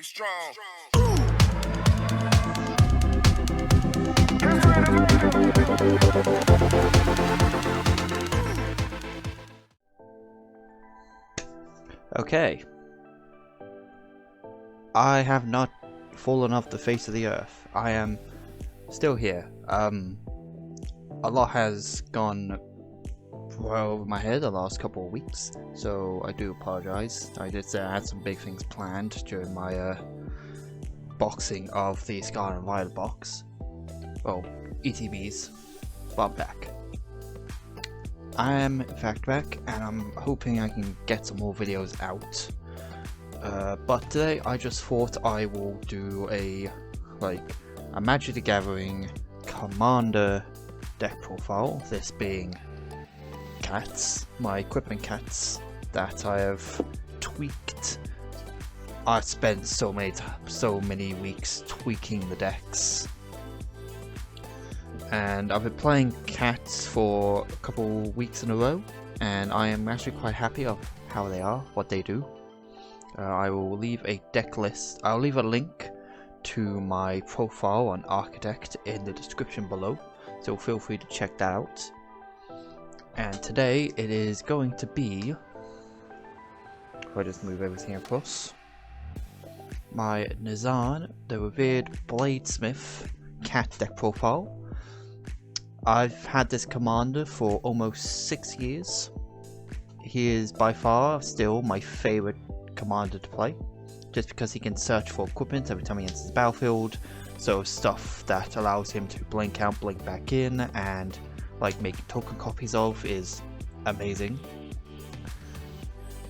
strong. Okay. I have not fallen off the face of the earth. I am still here. A lot has gone well over my head the last couple of weeks, so I do apologize. I did say I had some big things planned during my boxing of the Scarlet and Violet box. Well, ETBs, but I'm back. I am in fact back, and I'm hoping I can get some more videos out. But today I just thought I will do a Magic the Gathering Commander deck profile. This being cats, my equipment cats that I have tweaked. I've spent so many weeks tweaking the decks. And I've been playing cats for a couple weeks in a row, and I am actually quite happy of how they are, what they do. I will leave a deck list. I'll leave a link to my profile on Architect in the description below, so feel free to check that out. And today it is going to be, if I just move everything across, my Nazahn, the Revered Bladesmith cat deck profile. I've had this commander for almost 6 years. He is by far still my favorite commander to play, just because he can search for equipment every time he enters the battlefield, so stuff that allows him to blink out, blink back in, and making token copies of is amazing.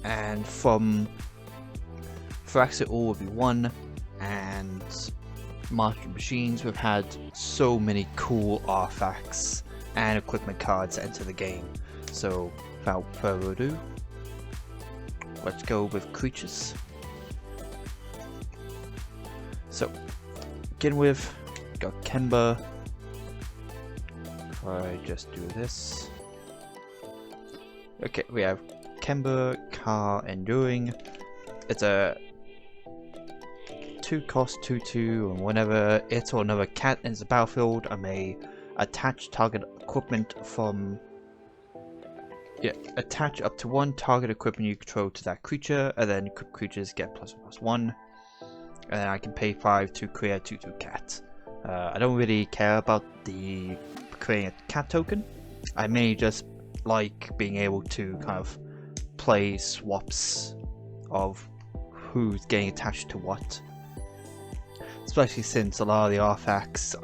And for actually all of V1 and Master Machines, we've had so many cool artifacts and equipment cards enter the game. So without further ado, let's go with creatures. So begin with, got Kemba. If I just do this. Okay, we have Kemba, Car, Enduring. It's a 2-cost 2/2, and whenever it or another cat enters the battlefield, I may attach target equipment from attach up to 1 target equipment you control to that creature, and then equipped creatures get +1/+1. And then I can pay 5 to create a 2/2 cat. I don't really care about the creating a cat token. I mainly just like being able to kind of play swaps of who's getting attached to what. Especially since a lot of the artifacts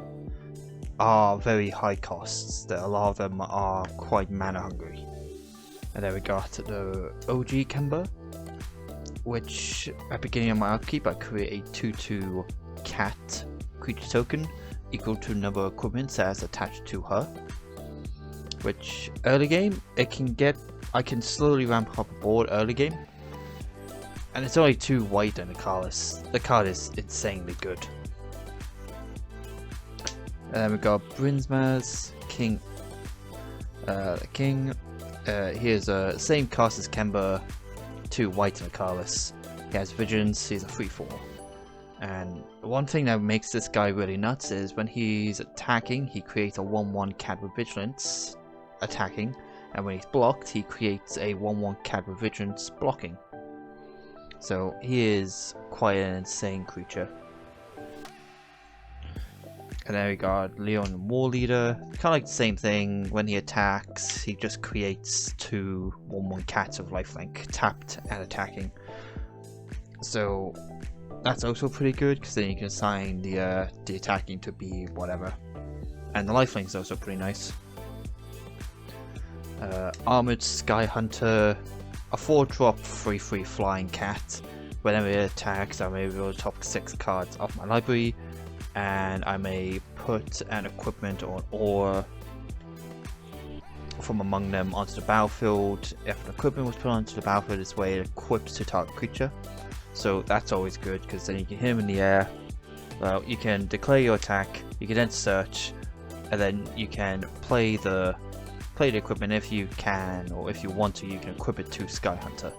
are very high costs, that a lot of them are quite mana hungry. And then we got the OG Kemba, which at the beginning of my upkeep I create a 2/2 cat creature token equal to number of equipment that's attached to her. Which early game I can slowly ramp up a board early game. And it's only 2 white and a colorless. The card is insanely good. And then we got Brinsmaz, King. Here's a same cost as Kemba, 2 white and a colorless. He has Vigilance, he's a 3/4. And one thing that makes this guy really nuts is when he's attacking, he creates a 1/1 cat with Vigilance attacking, and when he's blocked, he creates a 1/1 cat with Vigilance blocking. So he is quite an insane creature. And then we got Leon War Leader, kind of like the same thing. When he attacks, he just creates 2 1/1 cats of lifelink, tapped and attacking. So that's also pretty good, because then you can assign the attacking to be whatever. And the lifelink is also pretty nice. Armored Sky Hunter, a 4-drop 3/3 flying cat. Whenever it attacks, I may reveal the top 6 cards of my library, and I may put an equipment or from among them onto the battlefield. If an equipment was put onto the battlefield, this way it equips to target creature. So that's always good, because then you can hit him in the air. Well, you can declare your attack, you can then search, and then you can play the equipment if you can, or if you want to, you can equip it to Sky Hunter.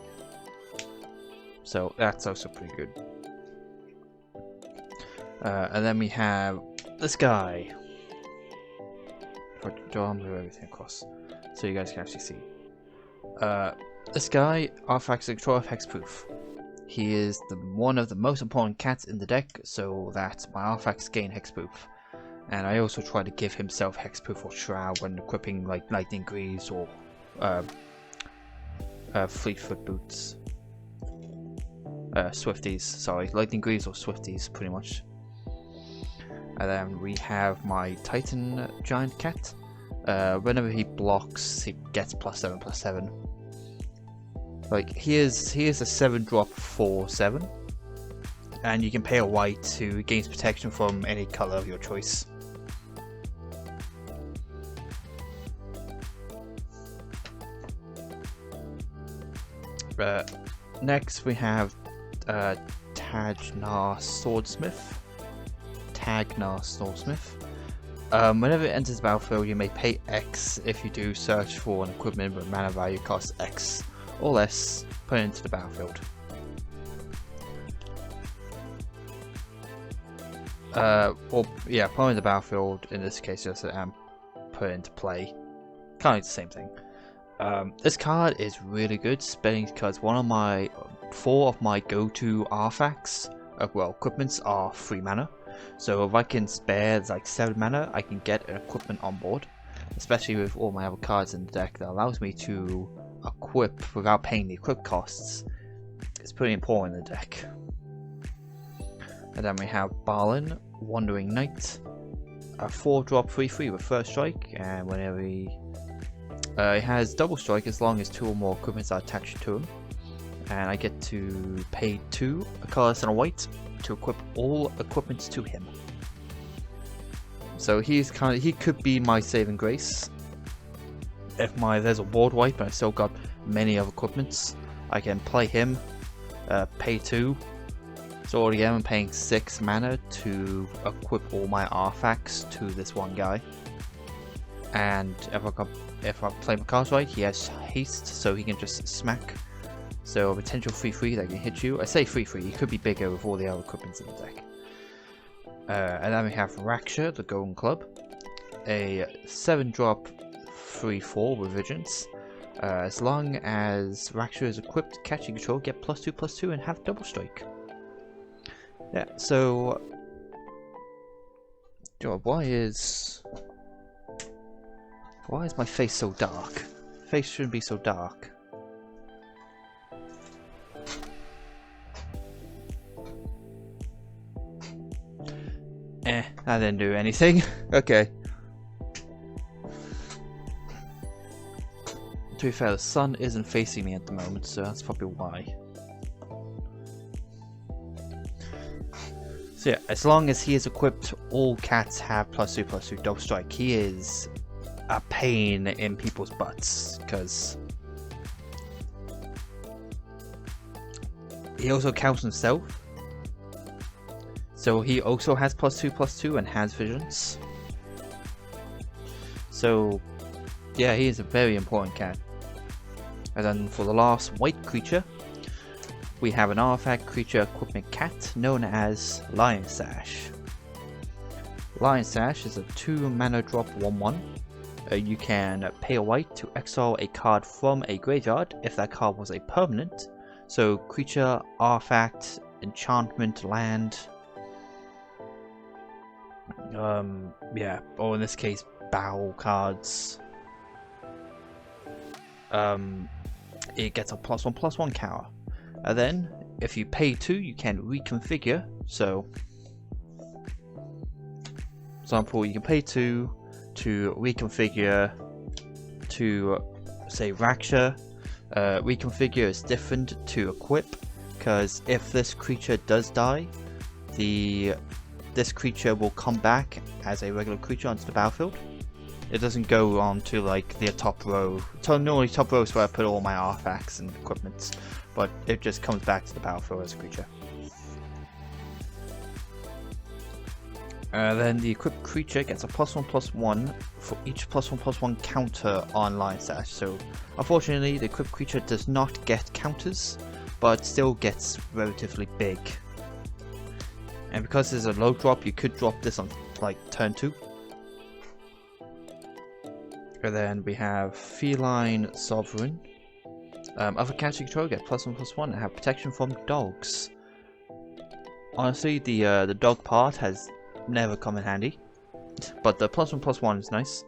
So that's also pretty good. And then we have this guy. I'll move everything across so you guys can actually see. This guy, artifacts control of hexproof. He is one of the most important cats in the deck, so that my artifacts gain hexproof. And I also try to give himself hexproof or shroud when equipping like lightning greaves or fleetfoot boots. Swifties, sorry, lightning greaves or swifties, pretty much. And then we have my Titan giant cat. Whenever he blocks, he gets +7/+7. Like he is a 7-drop 4/7, and you can pay a white to gain protection from any color of your choice. Next we have Tagnar Swordsmith. Whenever it enters the battlefield, you may pay X. If you do, search for an equipment with mana value costs X or less, put it into the battlefield. Put it in the battlefield, in this case just put it into play. Kind of the same thing. This card is really good, spending because 4 of my go-to artifacts, equipments are 3 mana. So if I can spare like 7 mana, I can get an equipment on board. Especially with all my other cards in the deck, that allows me to equip without paying the equip costs. It's pretty important in the deck. And then we have Balin, Wandering Knight, a 4-drop 3/3 with first strike, and whenever he has double strike as long as 2 or more equipments are attached to him. And I get to pay 2, a colorless and a white, to equip all equipments to him. So he could be my saving grace. If there's a board wipe but I still got many other equipments, I can play him, pay 2. So already I'm paying 6 mana to equip all my artifacts to this one guy. And if I play my cards right, he has haste, so he can just smack. So a potential 3/3 that can hit you. I say 3/3, he could be bigger with all the other equipments in the deck. And then we have Raksha, the Golden Club, a 7-drop 3/4 with Vigilance. As long as Raksha is equipped, catching control, get +2/+2 and have double strike. Yeah, so why is my face so dark? Face shouldn't be so dark. That didn't do anything. Okay. To be fair, the sun isn't facing me at the moment, so that's probably why. So yeah, as long as he is equipped, all cats have +2/+2 double strike. He is a pain in people's butts, because he also counts himself. So he also has +2/+2 and has Vigilance. So yeah, he is a very important cat. And then for the last white creature, we have an artifact creature equipment cat known as Lion Sash. Lion Sash is a 2-mana drop 1/1. You can pay a white to exile a card from a graveyard if that card was a permanent. So creature, artifact, enchantment, land. Or in this case, battle cards. It gets a +1/+1 counter. And then, if you pay 2, you can reconfigure. So, for example, you can pay 2 to reconfigure to, say, Raksha. Reconfigure is different to equip, because if this creature does die, this creature will come back as a regular creature onto the battlefield. It doesn't go on to like the top row. Normally top row is where I put all my artifacts and equipments, but it just comes back to the battlefield as a creature. Then the equipped creature gets a +1/+1 for each +1/+1 counter on Lion Sash. So unfortunately the equipped creature does not get counters, but still gets relatively big. And because there's a low drop, you could drop this on like turn 2. And then we have Feline Sovereign. Other cats you control get +1/+1 and have protection from dogs. Honestly, the dog part has never come in handy, but the +1/+1 is nice.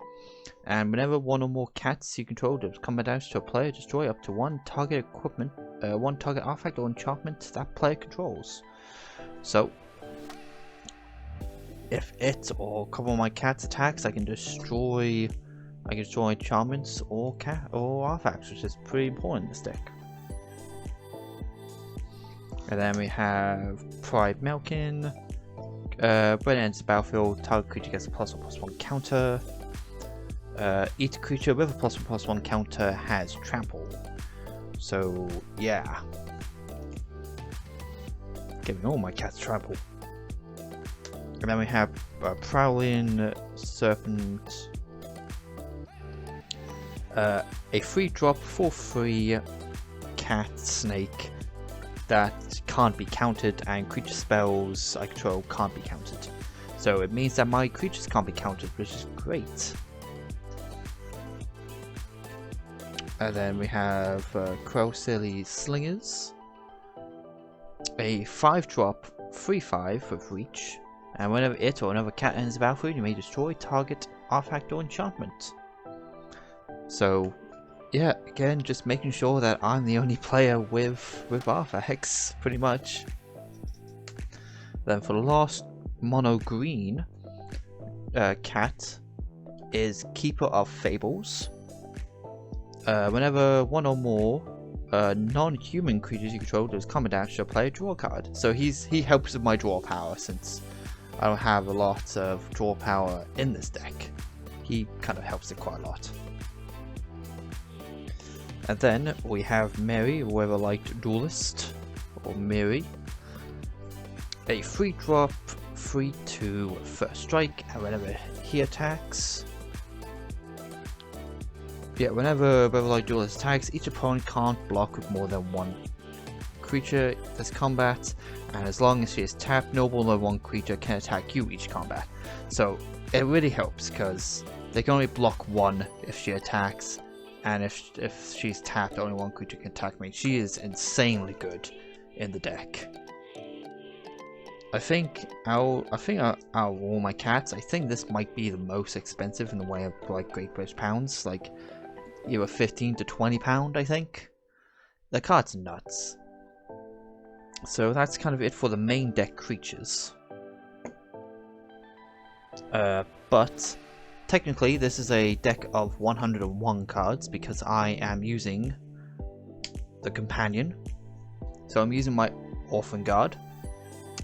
And whenever one or more cats you control does combat damage to a player, destroy up to one target equipment, one target artifact or enchantment that player controls. So, if it or a couple of my cats attacks, I can destroy enchantments or artifacts, which is pretty important in this deck. And then we have Pride Malkin. When it enters the battlefield, target creature gets a +1/+1 counter. Each creature with a +1/+1 counter has trample. So yeah, giving all my cats trample. And then we have Prowling Serpent. A free drop for free cat snake that can't be countered, and creature spells I control can't be countered. So it means that my creatures can't be countered, which is great. And then we have Crowsilly Slingers. A 5-drop, 3/5 with reach, and whenever it or another cat enters the battlefield, you may destroy target artifact or enchantment. So, yeah, again, just making sure that I'm the only player with artifacts, pretty much. Then for the last mono green cat is Keeper of Fables. Whenever one or more non-human creatures you control does combat damage to a player, draw a card. So he helps with my draw power, since I don't have a lot of draw power in this deck. He kind of helps it quite a lot. And then we have Mary, Weatherlight Duelist, or Miri. A 3-drop, 3/2 first strike, and whenever he attacks, whenever Weatherlight Duelist attacks, each opponent can't block with more than one creature this combat, and as long as she is tapped, no more than one creature can attack you each combat. So it really helps, because they can only block one if she attacks, and if she's tapped, only one creature can attack me. She is insanely good in the deck. I think out of all my cats, I think this might be the most expensive in the way of like Great British pounds, like either 15 to 20 pound, I think. The card's nuts. So that's kind of it for the main deck creatures. But technically this is a deck of 101 cards because I am using the companion. So I'm using my Orphan Guard.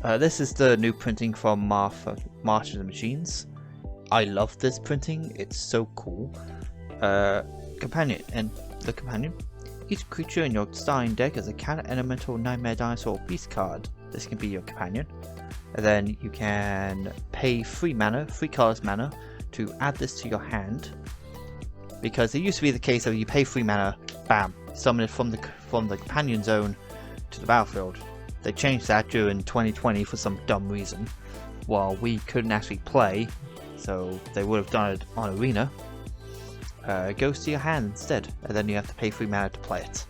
This is the new printing from Masters of Machines. I love this printing, it's so cool. Companion, and the companion. Each creature in your starting deck is a cat, elemental, nightmare, dinosaur, beast card. This can be your companion. And then you can pay 3 mana, 3 colors mana, to add this to your hand. Because it used to be the case of you pay 3 mana, bam, summon it from the companion zone to the battlefield. They changed that during 2020 for some dumb reason. While we couldn't actually play, so they would have done it on Arena. It goes to your hand instead, and then you have to pay 3 mana to play it.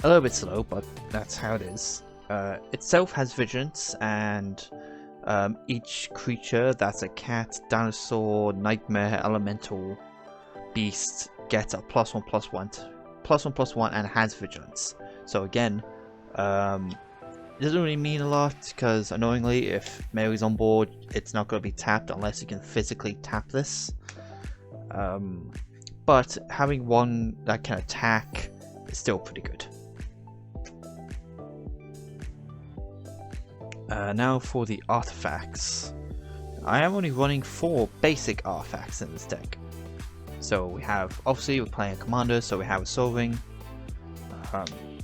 A little bit slow, but that's how it is. Itself has vigilance, and each creature that's a cat, dinosaur, nightmare, elemental, beast gets a +1/+1, and has vigilance. So again, it doesn't really mean a lot, because annoyingly, if Mary's on board, it's not going to be tapped unless you can physically tap this. But having one that can attack is still pretty good. Now for the artifacts. I am only running 4 basic artifacts in this deck. So we have, obviously we're playing a commander, so we have a Solving,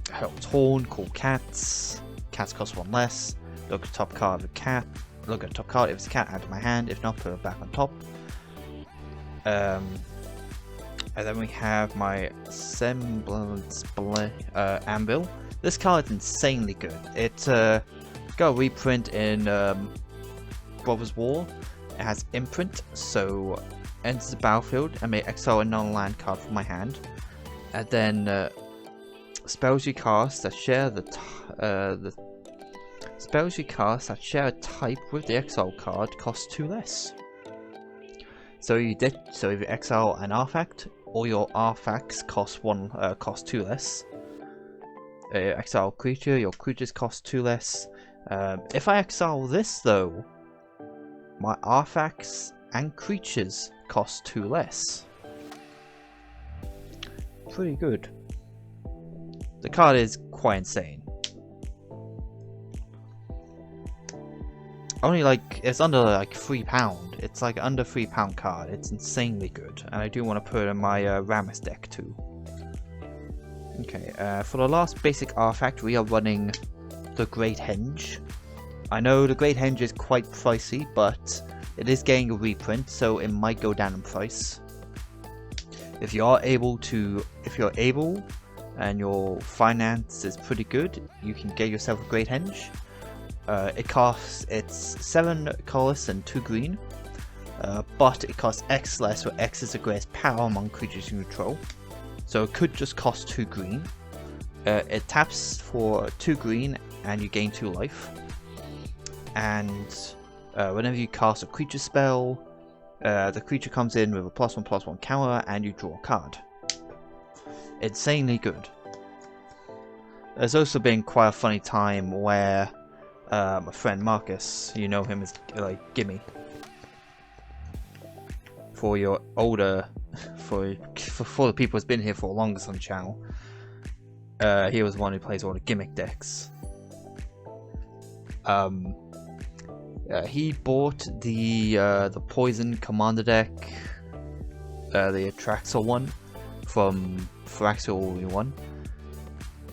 Herald's Horn, Cool Cats. Cats cost 1 less. Look at top card of a cat. Look at top card if it's a cat, add to my hand. If not, put it back on top. And then we have my Semblance Anvil. This card is insanely good. It got a reprint in Brothers War. It has imprint, so enters the battlefield and may exile a non-land card from my hand. And then spells you cast that share the spells you cast that share a type with the exile card cost 2 less. So if you exile an artifact, all your artifacts cost 2 less. Exile a creature, your creatures cost 2 less. If I exile this though, my artifacts and creatures cost 2 less. Pretty good. The card is quite insane. Only it's under like £3. It's like under £3 card. It's insanely good, and I do want to put it in my Rammus deck too. Okay, for the last basic artifact, we are running the Great Henge. I know the Great Henge is quite pricey, but it is getting a reprint, so it might go down in price. If you're able and your finance is pretty good, you can get yourself a Great Henge. It's 7 colorless and 2 green, but it costs X less, where X is the greatest power among creatures you control. So it could just cost 2 green. It taps for 2 green and you gain 2 life. And whenever you cast a creature spell, the creature comes in with a +1/+1 counter and you draw a card. Insanely good. There's also been quite a funny time where my friend Marcus, you know him as like Gimme, for your older, for the people who's been here for longest on the channel, he was one who plays all the gimmick decks. He bought the Poison Commander deck, the Atraxel one from Firaxel 1.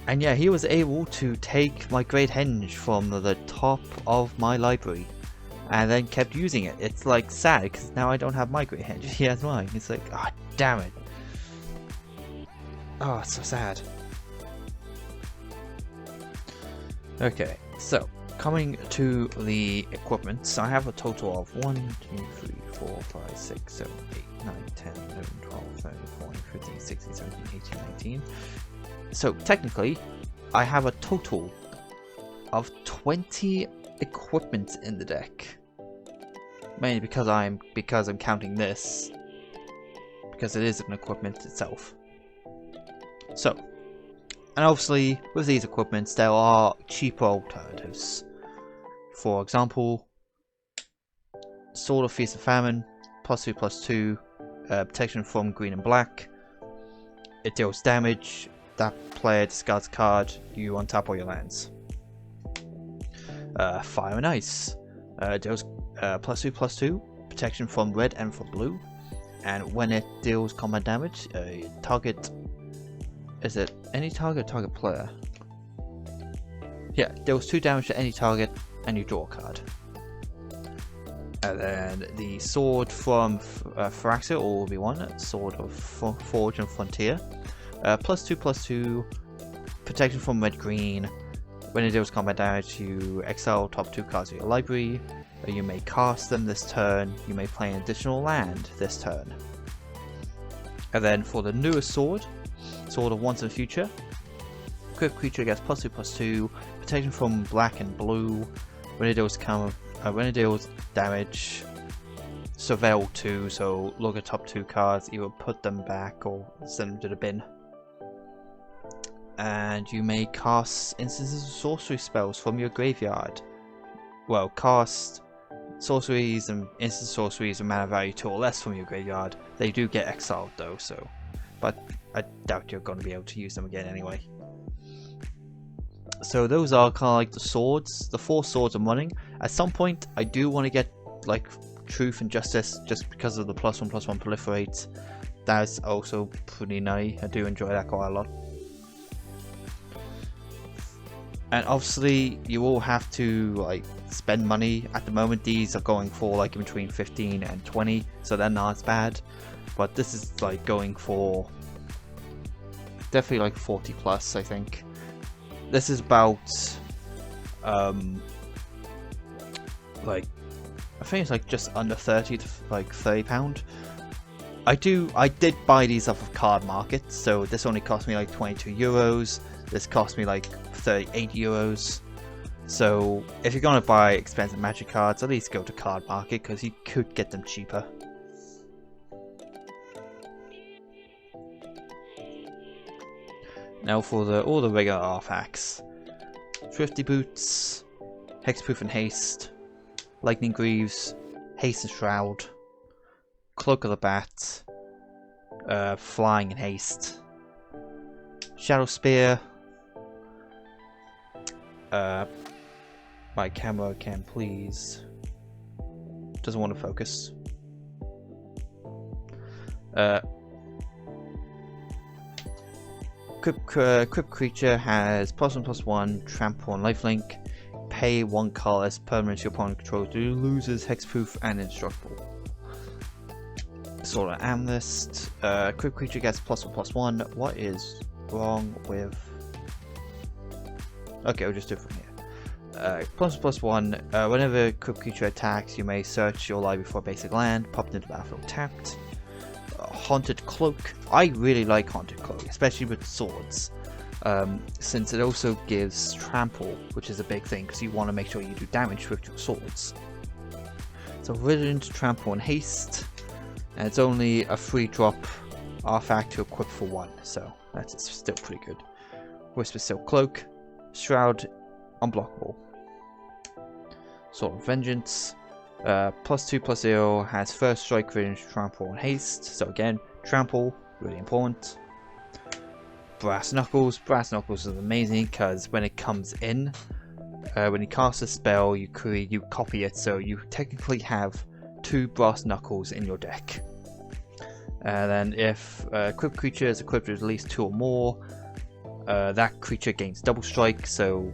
And yeah, he was able to take my Great Henge from the top of my library and then kept using it. It's like sad because now I don't have my Great Henge, he has mine. It's like, ah, oh, damn it. Oh, it's so sad. Okay, so coming to the equipment, I have a total of 1, 2, 3, 4, 5, 6, 7, 8, 9, 10, 11, 12, 13, 14, 15, 16, 17, 18, 19. So technically, I have a total of 20 equipment in the deck. Mainly because I'm counting this, because it is an equipment itself. So, and obviously with these equipments there are cheaper alternatives. For example, Sword of Feast and Famine, +2/+2, protection from green and black. It deals damage. That player discards a card, you untap all your lands. Fire and Ice. Deals +2/+2, protection from red and from blue. And when it deals combat damage, target... Is it any target or target player? Yeah, deals 2 damage to any target and you draw a card. And then the Sword from Firaxel, or will be one, Sword of Forge and Frontier. +2/+2, protection from red green. When it deals combat damage, you exile top 2 cards of your library. You may cast them this turn. You may play an additional land this turn. And then for the newest sword, Sword of Once and Future, equipped creature gets +2/+2, protection from black and blue. When it deals damage, surveil 2. So look at top 2 cards, either put them back or send them to the bin. And you may cast instances of sorcery spells from your graveyard. Well, cast sorceries and instant sorceries with mana value 2 or less from your graveyard. They do get exiled though, so, but I doubt you're going to be able to use them again anyway. So those are kind of like the swords, the 4 swords I'm running. At some point I do want to get like Truth and Justice, just because of the +1/+1 proliferate. That's also pretty nice. I do enjoy that quite a lot. And obviously you all have to like spend money. At the moment these are going for like in between 15 and 20, so they're not as bad. But this is like going for definitely like 40 plus, I think. This is about like, I think it's like just under 30 to like £30. I did buy these off of Card Market, so this only cost me like €22. This cost me like €38. So if you're gonna buy expensive Magic cards, at least go to Card Market because you could get them cheaper. Now for all the regular artifacts: Thrifty Boots, Hexproof and Haste, Lightning Greaves, Haste and Shroud, Cloak of the Bat, Flying and Haste, Shadow Spear. My camera can please doesn't want to focus. Crypt Creature has +1/+1, Trample and Lifelink. Pay 1 colorless permanent your opponent controls to loses Hexproof and Indestructible. Sword of Amethyst. Crypt Creature gets +1/+1. What is wrong with... Okay, we'll just do it from here. +1/+1. Whenever Crypt Creature attacks, you may search your library for a basic land, pop it into the battlefield tapped. Haunted Cloak. I really like Haunted Cloak, especially with swords, since it also gives trample, which is a big thing because you want to make sure you do damage with your swords. So Revered, Trample and Haste, and it's only a 3-drop artifact to equip for 1, so that's still pretty good. Whisper Silk Cloak, Shroud, Unblockable. Sword of Vengeance. +2/+0 has first strike, range, trample, and haste. So again, trample, really important. Brass Knuckles. Brass Knuckles is amazing because when it comes in, when you cast a spell, you copy it, so you technically have 2 Brass Knuckles in your deck. Then if a Crypt Creature is equipped with at least 2 or more, that creature gains double strike. So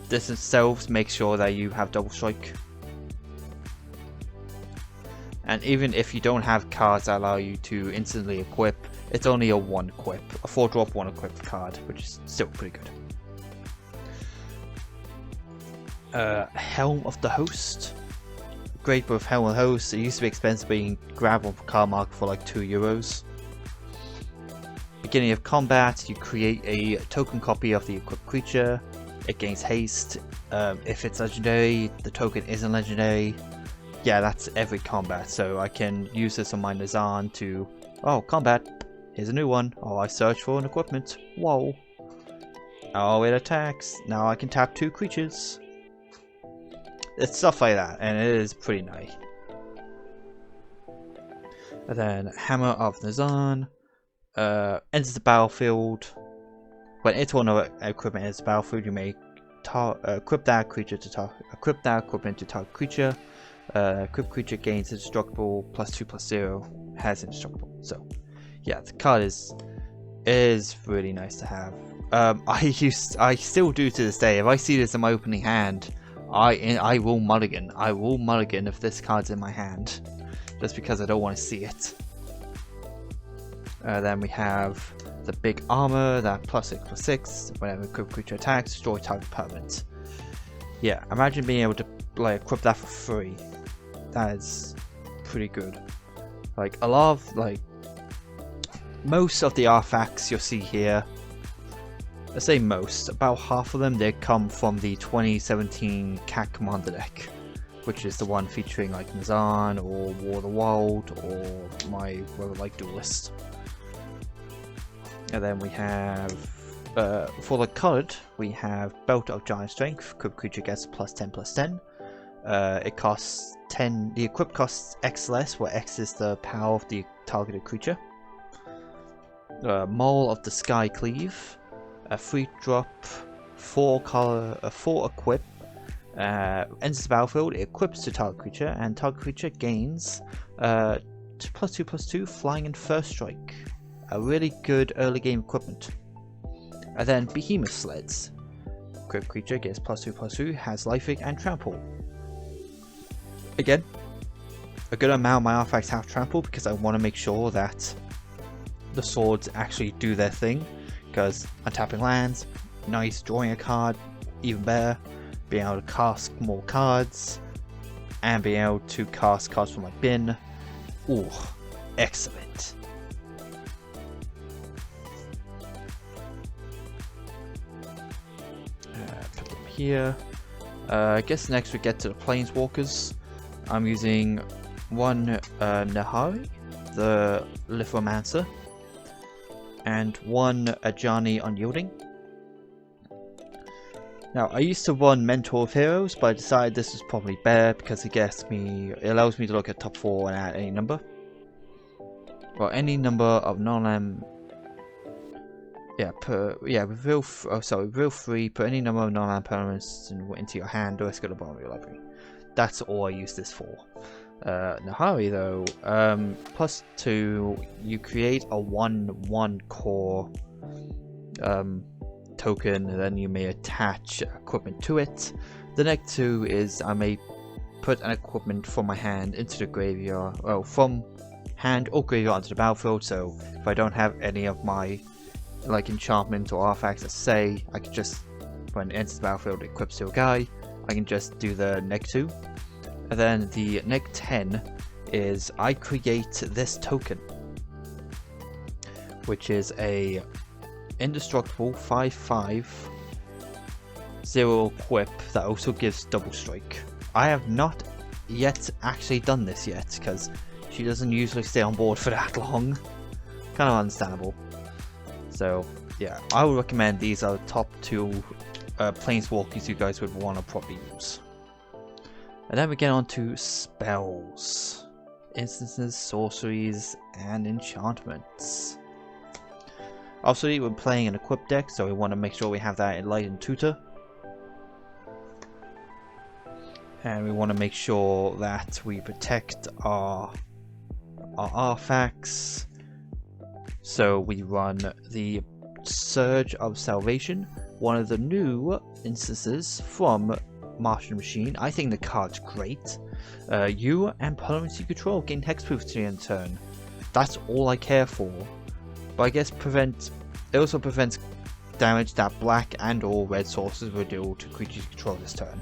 this itself makes sure that you have double strike. And even if you don't have cards that allow you to instantly equip, it's only a 1 equip, a 4-drop 1 equipped card, which is still pretty good. Helm of the Host. Great both Helm of the Host. It used to be expensive, but you can grab one for Card Market for like €2. Beginning of combat, you create a token copy of the equipped creature. It gains haste. If it's legendary, the token isn't legendary. Yeah, that's every combat, so I can use this on my Nazahn to... Oh, combat! Here's a new one. Oh, I search for an equipment. Whoa! Oh, it attacks. Now I can tap 2 creatures. It's stuff like that, and it is pretty nice. And then Hammer of Nazahn. Enters the battlefield. When it or another equipment enters the battlefield, you may equip that equipment to target creature. Crypt Creature gains Indestructible, +2/+0, has Indestructible. So yeah, the card is really nice to have. I still do to this day. If I see this in my opening hand, I will mulligan. I will mulligan if this card's in my hand, just because I don't want to see it. Then we have the big armor that +6/+6. Whenever Crypt Creature attacks, destroy target permanent. Yeah, imagine being able to like equip that for free. That is pretty good. Like a lot of most of the artifacts you'll see here, I say most, about half of them, they come from the 2017 Cat Commander deck, which is the one featuring like Nazahn or War of the Wild or my Duelist. And then we have for the colored, we have Belt of Giant Strength. Crypt Creature gets +10/+10. It costs 10. The equip costs X less, where X is the power of the targeted creature. Maul of the Sky Cleave, a 3-drop, 4 equip. Enters the battlefield. It equips to target creature, and target creature gains +2/+2 flying and first strike. A really good early game equipment. And then Behemoth Sleds. Crypt Creature gets +2/+2, has Lifelink and Trample. Again, a good amount of my artifacts have Trample because I want to make sure that the swords actually do their thing. Because untapping lands, nice, drawing a card, even better. being able to cast more cards, and being able to cast cards from my bin. Ooh, excellent. Put them here. I guess next we get to the Planeswalkers. I'm using one Nahari, the Lithomancer, and one Ajani Unyielding. Now, I used to run Mentor of Heroes, but I decided this is probably better because it allows me to look at top 4 and add any number. Well, any number of non-land. Reveal 3, put any number of non-land permanents into your hand, the rest go to the bottom of your library. That's all I use this for. Nahari though, +2, you create a 1/1 core token, and then you may attach equipment to it. The next 2 is I may put an equipment from my hand into the graveyard, well, from hand or graveyard onto the battlefield. So if I don't have any of my like enchantment or artifacts, let's say, I can just, when it enters the battlefield, it equips to a guy, I can just do the next 2. And then the next 10 is I create this token, which is a indestructible 5/5 0 equip that also gives double strike. I have not yet actually done this yet because she doesn't usually stay on board for that long. Kind of understandable. So yeah, I would recommend these are the top 2 Planeswalkers you guys would want to probably use. And then we get on to spells, instances, sorceries, and enchantments. Obviously, we're playing an equipped deck, so we want to make sure we have that Enlightened Tutor. And we want to make sure that we protect our artifacts. So we run the Surge of Salvation, one of the new instances from Martian Machine. I think the card's great. You and opponents you control gain hexproof to the end turn. That's all I care for. But I guess it also prevents damage that black and or red sources will deal to creatures you control this turn.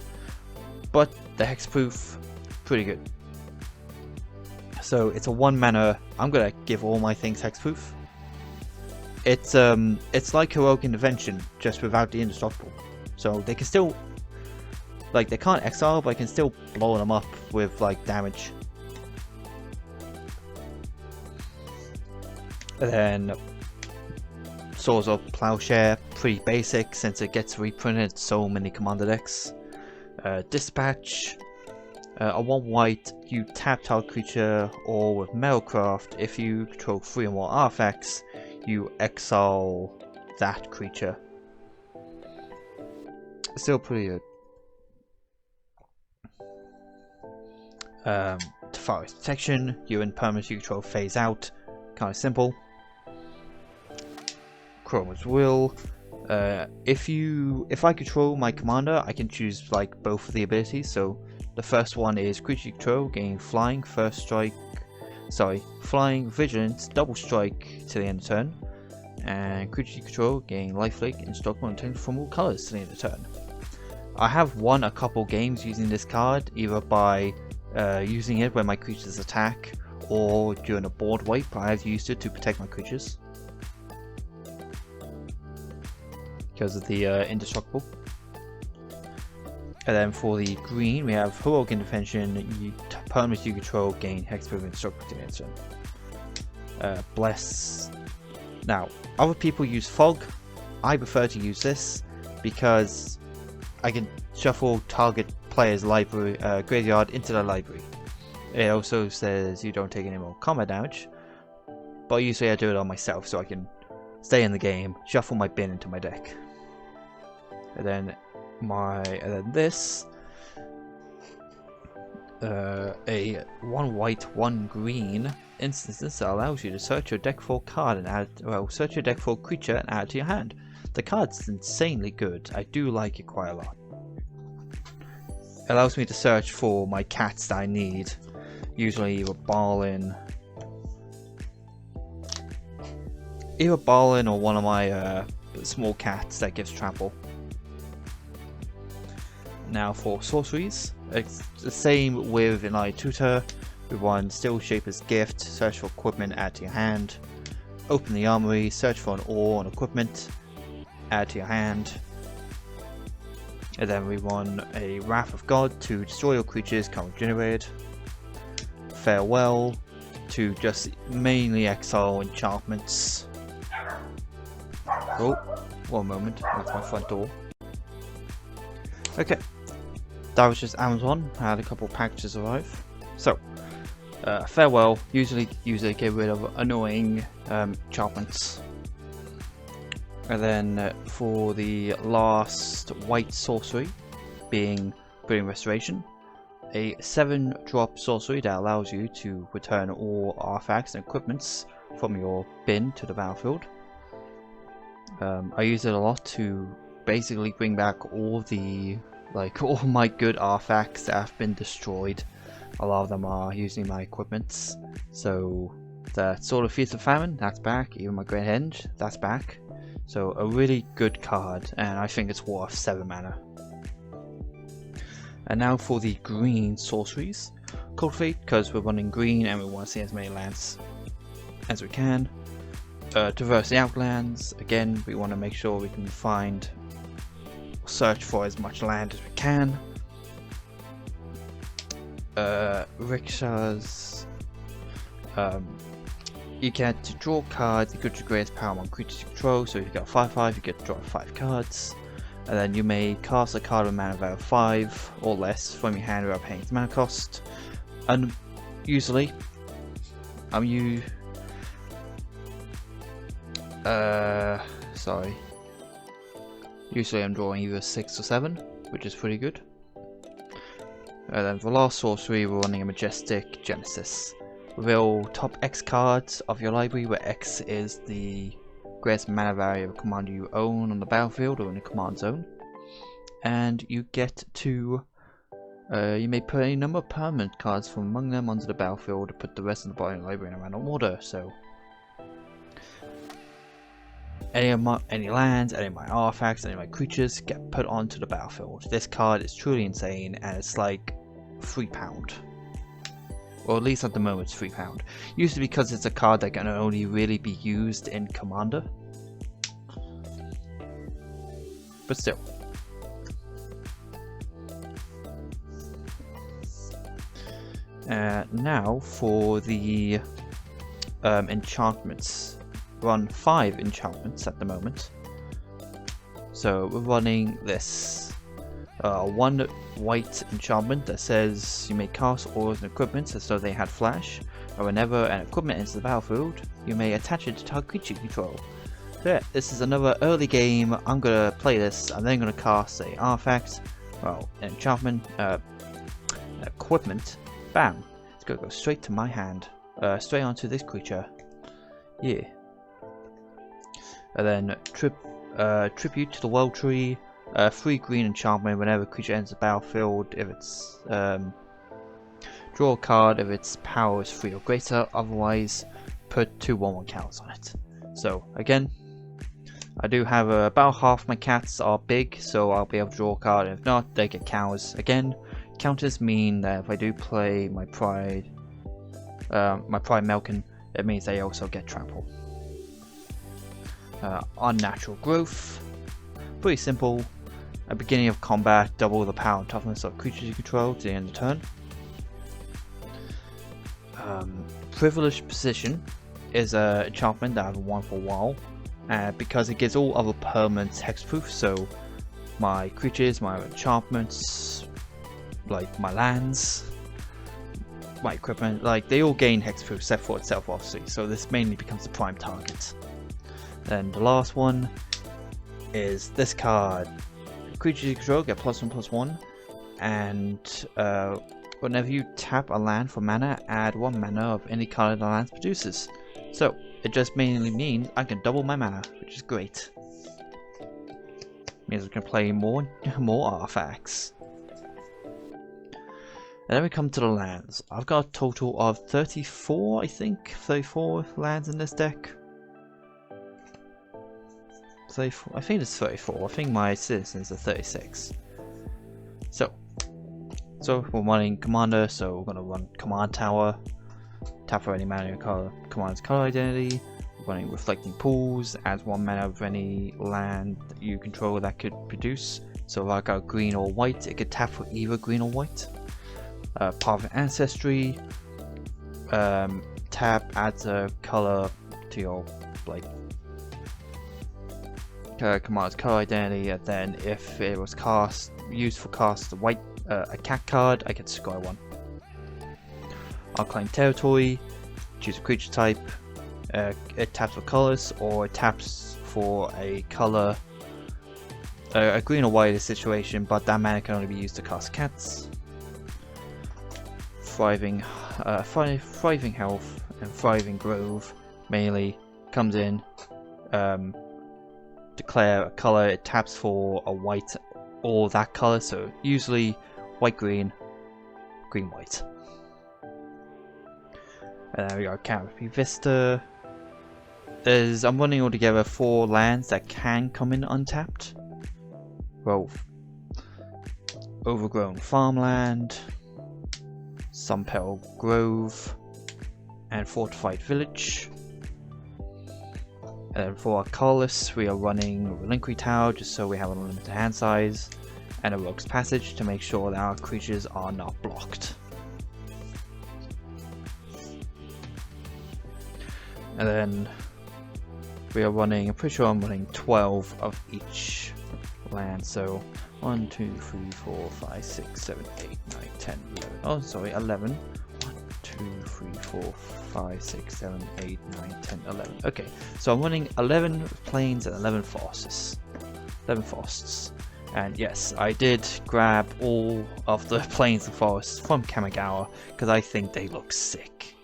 But the hexproof, pretty good. So it's a 1 mana. I'm gonna give all my things hexproof. It's like Heroic Intervention, just without the indestructible. So they can still, like, they can't exile, but I can still blow them up with like damage. And then Swords of Plowshare, pretty basic since it gets reprinted so many commander decks. Dispatch, a 1 white, you tap target creature or with Metalcraft. If you control 3 or more artifacts, you exile that creature. Still pretty good. Forest Protection, you and permanents you control phase out. Kind of simple. Chroma's Will. If I control my commander, I can choose like both of the abilities. So the first one is creature you control gain flying, flying, vigilance, double strike to the end of turn, and creature you control gain lifelink, indestructible, and turn from all colors to the end of turn. I have won a couple games using this card, either by using it when my creatures attack or during a board wipe. I have used it to protect my creatures because of the indestructible. And then for the green, we have Heroic Intervention. Permanents you control gain hexproof, indestructible to the end turn. Bless. Now, other people use Fog. I prefer to use this because I can shuffle target player's library graveyard into the library. It also says you don't take any more combat damage, but usually I do it on myself so I can stay in the game, shuffle my bin into my deck. And then this, a 1 white, 1 green instance that allows you to search your deck for a card and add, search your deck for a creature and add it to your hand. The card's insanely good. I do like it quite a lot. It allows me to search for my cats that I need, usually either Barlin or one of my small cats that gives trample. Now for sorceries, it's the same with Enlightened Tutor. We want Steel Shaper's Gift, search for equipment, add to your hand. Open the armory, search for an ore and equipment, add to your hand. And then we want a Wrath of God to destroy your creatures currently generated. Farewell to just mainly exile enchantments. Oh, one moment, that's my front door. Okay, that was just Amazon. I had a couple packages arrive. So, farewell. Usually get rid of annoying enchantments. And then for the last white sorcery, being Brilliant Restoration, a 7-drop sorcery that allows you to return all artifacts and equipments from your bin to the battlefield. I use it a lot to basically bring back all my good artifacts that have been destroyed. A lot of them are using my equipments. So the Sword of Feast and Famine, that's back. Even my Great Henge, that's back. So a really good card, and I think it's worth 7 mana. And now for the green sorceries. Cultivate, because we're running green and we want to see as many lands as we can. Traverse the Outlands, again we want to make sure we can search for as much land as we can. Rickshaws, you get to draw cards, you get your greatest power on creatures you control, so if you got 5/5 you get to draw 5 cards. And then you may cast a card with mana value of 5 or less from your hand without paying its mana cost. And usually, usually I'm drawing either 6 or 7, which is pretty good. And then for the last sorcery, we're running a Majestic Genesis. Reveal top X cards of your library, where X is the greatest mana value of a commander you own on the battlefield or in a command zone. And you get to, you may put any number of permanent cards from among them onto the battlefield to put the rest of the body library in a random order. So any lands, any of my artifacts, any of my creatures get put onto the battlefield. This card is truly insane, and it's like £3. Or at least at the moment it's £3. Usually because it's a card that can only really be used in Commander. But still. Now for the enchantments. Run 5 enchantments at the moment. So we're running this. One white enchantment that says you may cast ores and equipment as though they had flash, or whenever an equipment enters the battlefield, you may attach it to target creature you control. So yeah, this is another early game. I'm gonna play this, and then gonna cast a artifact, well, an enchantment, equipment. Bam! It's gonna go straight to my hand, straight onto this creature. Yeah. And then tribute to the World Tree. 3 green enchantment whenever a creature enters the battlefield. If it's draw a card if its power is 3 or greater. Otherwise, put 2 1/1 counters on it. So again, I do have about half my cats are big, so I'll be able to draw a card. If not, they get counters. Again, counters mean that if I do play my Pride Melkin, it means they also get trample. Unnatural growth. Pretty simple. At the beginning of combat, double the power and toughness of creatures you control to the end of the turn. Privileged Position is an enchantment that I've won for a while, because it gives all other permanents hexproof. So my creatures, my enchantments, like my lands, my equipment, like they all gain hexproof except for itself, obviously. So this mainly becomes the prime target. Then the last one is this card. Creatures you control get +1/+1, and whenever you tap a land for mana, add 1 mana of any card the land produces. So it just mainly means I can double my mana, which is great. Means I can play more artifacts. And then we come to the lands. I've got a total of 34, I think, 34 lands in this deck. 34. I think it's 34. I think my citizens are 36. So we're running commander, so we're gonna run command tower, tap for any mana in color, command's color identity, running reflecting pools, adds 1 mana of any land that you control that could produce. So if I got green or white, it could tap for either green or white. Path of Ancestry, tap adds a color to your like command's color identity, and then if it was used for cast a cat card, I get sky 1. I'll claim territory, choose a creature type, it taps for colors, or it taps for a color, a green or white situation, but that mana can only be used to cast cats. Thriving Health and Thriving Grove mainly comes in, declare a color, it taps for a white or that color, so usually white green, green white. And then we got Canopy Vista. I'm running altogether 4 lands that can come in untapped. Well, Overgrown Farmland, Sunpel Grove, and Fortified Village. And for our colorless, we are running Relinquished Tower just so we have a limited hand size, and a Rogue's Passage to make sure that our creatures are not blocked. And then we are running, I'm pretty sure I'm running 12 of each land, so 1, 2, 3, 4, 5, 6, 7, 8, 9, 10, 11. Oh, sorry, 11. 1, 2, 3, 4, 5, 6, 7, 8, 9, 10, 11. Okay, so I'm running 11 plains and 11 forests. 11 forests. And yes, I did grab all of the plains and forests from Kamigawa because I think they look sick.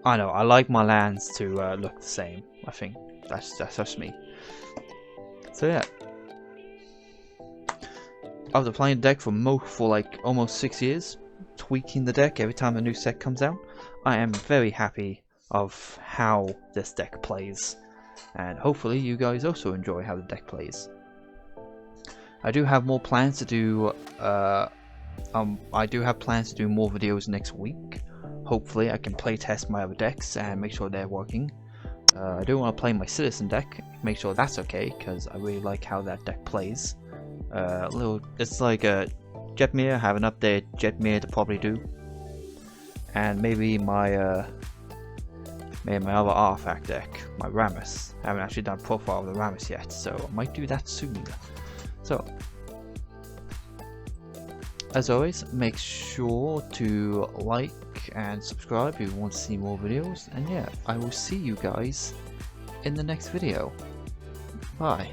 I know, I like my lands to look the same. I think that's just me. So yeah, after playing the deck for like almost 6 years, tweaking the deck every time a new set comes out, I am very happy of how this deck plays, and hopefully you guys also enjoy how the deck plays. I do have more plans to do. I do have plans to do more videos next week. Hopefully I can play test my other decks and make sure they're working. I do want to play my Citizen deck, make sure that's okay, because I really like how that deck plays. It's like a Jetmir, have an update Jetmir to probably do, and maybe my other artifact deck, my Rammus. I haven't actually done a profile of the Rammus yet, so I might do that soon. So, as always, make sure to like and subscribe if you want to see more videos, and yeah, I will see you guys in the next video. Bye.